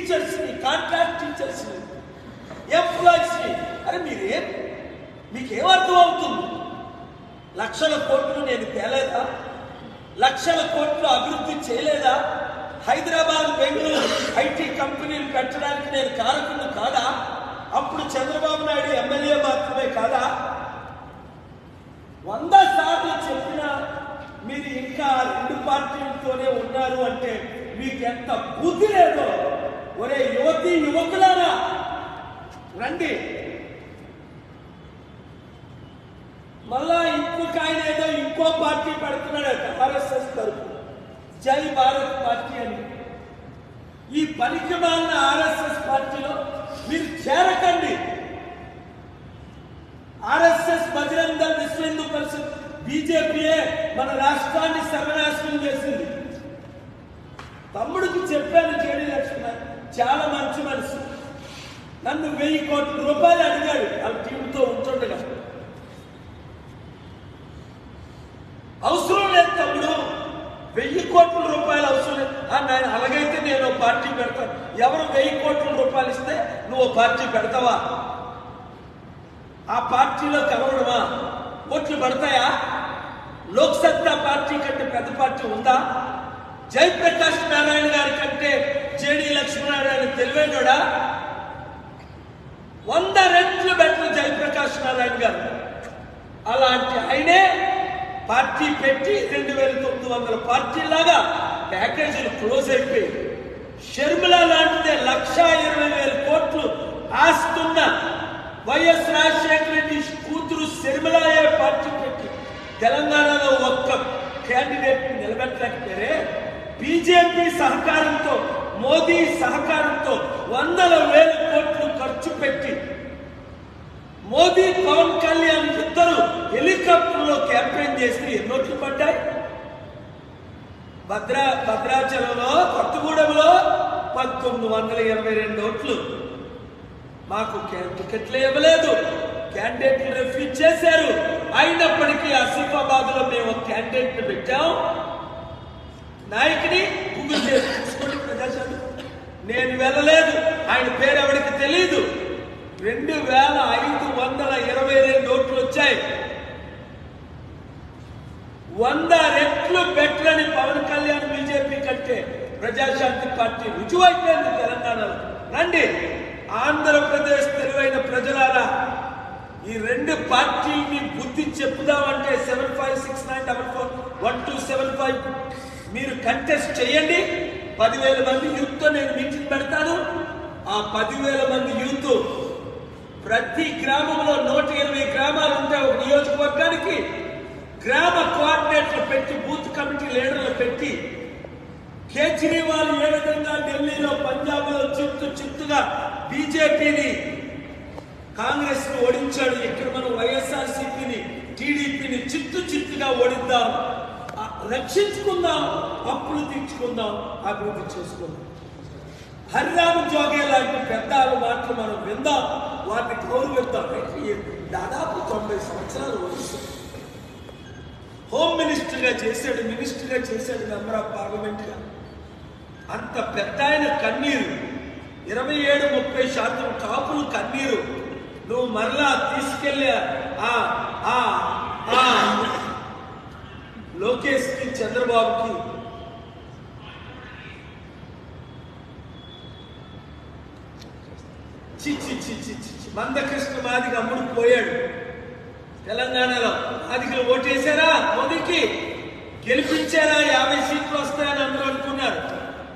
టీచర్స్ని, contract టీచర్స్ని, ఎంప్లాయీస్ని. అరే మీకేం అర్థం అవుతుంది? లక్షల కోట్లు నేను తేలేదా? లక్షల కోట్లు అభివృద్ధి చేయలేదా? హైదరాబాద్, బెంగళూరు ఐటీ కంపెనీలు పెట్టడానికి నేను కారకుడు కాదా? అప్పుడు చంద్రబాబు నాయుడు ఎమ్మెల్యే మాత్రమే కాదా? 100 సార్లు చెప్పినా మీరు ఇంకా 2 పార్టీలతోనే ఉన్నారు అంటే మీకు ఎంత బుద్ధి లేదో. ఒరే యువతి యువకులారా, రండి. మళ్ళా ఇంకొక ఆయన ఏదో ఇంకో పార్టీ పెడుతున్నాడు ఆర్ఎస్ఎస్ తరఫు, జై భారత్ పార్టీ అని. ఈ పనికి మాలిన ఆర్ఎస్ఎస్ పార్టీలో మీరు చేరకండి. ఆర్ఎస్ఎస్, బజరంగ దళ్, విశ్వ హిందూ పరిషత్, బీజేపీయే మన రాష్ట్రాన్ని సర్వనాశనం చేసింది. తమ్ముడికి చెప్పాను, జేడీ లక్ష్మణ్ చాలా మంచి మనసు. నన్ను 1000 కోట్ల రూపాయలు అడిగాడు వాళ్ళ టీంతో ఉంటుండగా. అవసరం లేదు తమ్ముడు, 1000 కోట్ల రూపాయలు అవసరం లేదు. అలాగైతే నేను పార్టీ పెడతాను. ఎవరు 1000 కోట్ల రూపాయలు ఇస్తే నువ్వు పార్టీ పెడతావా? ఆ పార్టీలో కలవడమా? ఓట్లు పడతాయా? లోక్సత్తా పార్టీ కంటే పెద్ద పార్టీ ఉందా? జయప్రకాష్ నారాయణ గారి కంటే జేడీ లక్ష్మీనారాయణ తెలివైనోడా? 100 రెట్లు బెటర్ జయప్రకాష్ నారాయణ గారు. అలాంటి ఆయనే పార్టీ పెట్టి 2900 పార్టీలాగా ప్యాకేజీలు క్లోజ్ అయిపోయి, షర్మిల లాంటిదే 1,20,000 కోట్లు ఆస్తున్న వైఎస్ రాజశేఖర రెడ్డి కూతురు షర్మిలయే పార్టీ పెట్టి తెలంగాణలో ఒక్క క్యాండిడేట్ నిలబెట్టలేకపోయారే. బీజేపీ సహకారంతో, మోదీ సహకారంతో 100,000 కోట్లు ఖర్చు పెట్టి మోదీ, పవన్ కళ్యాణ్ ఇద్దరు హెలికాప్టర్లో క్యాంపెయిన్ చేసి ఎన్నోట్లు పడ్డాయి? భద్రాచలంలో, కొత్తగూడెంలో 1982 ఓట్లు. మాకు టికెట్లు ఇవ్వలేదు, క్యాండిడేట్లు రిఫ్యూజ్ చేశారు. అయినప్పటికీ ఆసిఫాబాద్ లో మేము ఒక క్యాండిడేట్ పెట్టాం. నాయకుని గూగుల్ చేసి చూసుకోండి ప్రజాశాలు. నేను వెళ్ళలేదు, ఆయన పేరు ఎవరికి తెలీదు. 2522 ఓట్లు వచ్చాయి. 100 రెట్లు బెటర్ అని పవన్ కళ్యాణ్ బీజేపీ కంటే ప్రజాశాంతి పార్టీ రుజువైపోయింది తెలంగాణలో. రండి ఆంధ్రప్రదేశ్ తెలివైన ప్రజలారా, ఈ 2 పార్టీని బుద్ధి చెప్పుదామంటే 7569441275 మీరు కంటెస్ట్ చేయండి. 10,000 మంది యూత్తో నేను మీటింగ్ పెడతాను. ఆ 10,000 మంది యూత్ ప్రతి గ్రామంలో 120 గ్రామాలు ఉంటే ఒక నియోజకవర్గానికి గ్రామ కోఆర్డినేటర్లు పెట్టి, బూత్ కమిటీ లీడర్లు పెట్టి, కేజ్రీవాల్ ఏ విధంగా ఢిల్లీలో, పంజాబ్లో చిత్తుగా బీజేపీని, కాంగ్రెస్ ను ఓడించాడు, ఇక్కడ మనం వైఎస్ఆర్సీపీని, టీడీపీని చిత్తుగా ఓడిద్దాం, రక్షించుకుందాం, అప్పులు తీర్చుకుందాం, అభివృద్ధి చేసుకుందాం. హరిరామ జోగే లాంటి పెద్దలు మాటలు మనం విందాం, వాటిని గౌరవిద్దాం. దాదాపు 90 సంవత్సరాల వయసు. హోమ్ మినిస్టర్గా చేశాడు, మెంబర్ ఆఫ్ పార్లమెంట్ గా. అంత పెద్ద ఆయన కన్నీరు, 27-30% కాపులు కన్నీరు. నువ్వు మరలా తీసుకెళ్ళి లోకేష్ కి, చంద్రబాబుకి మందకృష్ణ మాదిగ అమ్ముడు పోయాడు. తెలంగాణలో మాదిగలు ఓటేశారా? మోదీకి గెలిపించారా? 50 సీట్లు వస్తాయని అందరూ అనుకున్నారు.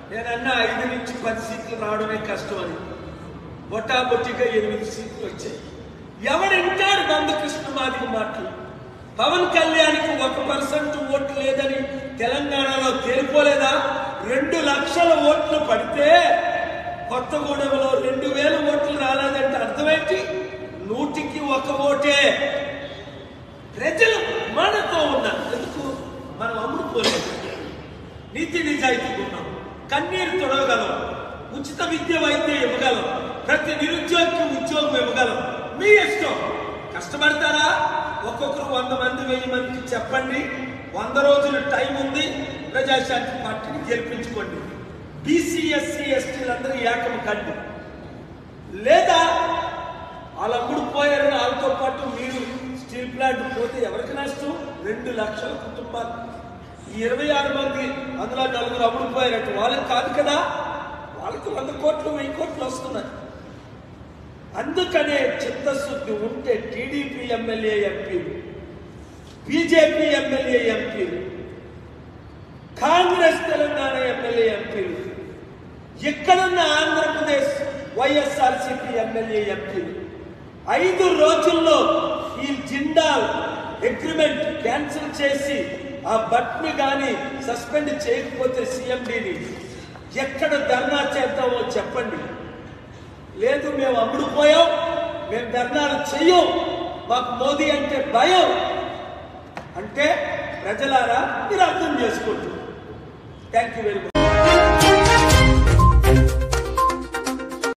నేనన్నా 5 నుంచి 10 సీట్లు రావడమే కష్టం అని. బొట్టాబొట్టిగా 8 సీట్లు వచ్చాయి. ఎవడింటాడు మందకృష్ణ మాదిగ మాటలు? పవన్ కళ్యాణ్కి 1% ఓట్లు లేదని తెలంగాణలో తేలిపోలేదా? 2 లక్షల ఓట్లు పడితే కొత్తగూడెంలో 2000 ఓట్లు రాలేదంటే అర్థమేంటి? 100కి 1 ఓటే. ప్రజలు మనతో ఉన్నారు. ఎందుకు? మనం అమ్ముడుకోలేదు, నీతి నిజాయితీగా ఉన్నాం, కన్నీరు తొడవగలం, ఉచిత విద్య వైద్యం ఇవ్వగలం, ప్రతి నిరుద్యోగికి ఉద్యోగం ఇవ్వగలం. మీ ఇష్టం. కష్టపడతారా? ఒక్కొక్కరు 100 మంది 1000 మందికి చెప్పండి. 100 రోజులు టైం ఉంది. ప్రజాశాంతి పార్టీని గెలిపించుకోండి. బీసీ ఎస్సీ ఎస్టీలందరూ ఏకం కండి, లేదా వాళ్ళు అమ్ముడు పోయారని వాళ్ళతో పాటు మీరు స్టీల్ ప్లాంట్ పోతే ఎవరికి నష్టం? 2 లక్షల కుటుంబాలు, ఈ 26 మంది అందులో 4 అమ్ముడు పోయారట, వాళ్ళకి కాదు కదా, వాళ్ళకి 100 కోట్లు 1000 కోట్లు వస్తున్నాయి. అందుకనే చిత్తశుద్ధి ఉంటే టీడీపీ ఎమ్మెల్యే ఎంపీలు, బీజేపీ ఎమ్మెల్యే ఎంపీలు, కాంగ్రెస్ తెలంగాణ ఎమ్మెల్యే ఎంపీలు, ఎక్కడున్న ఆంధ్రప్రదేశ్ వైఎస్ఆర్సీపీ ఎమ్మెల్యే ఎంపీలు 5 రోజుల్లో ఈ జిందాల్ అగ్రిమెంట్ క్యాన్సిల్ చేసి ఆ బట్ని కానీ సస్పెండ్ చేయకపోతే సీఎండీని ఎక్కడ ధర్నా చేద్దామో చెప్పండి. లేదు మేము అమ్ముడుపోయాం, మేము ధర్నాలు చెయ్యం, మాకు మోదీ అంటే భయం అంటే ప్రజలారా మీరు అర్థం చేసుకోండి. Thank you very much.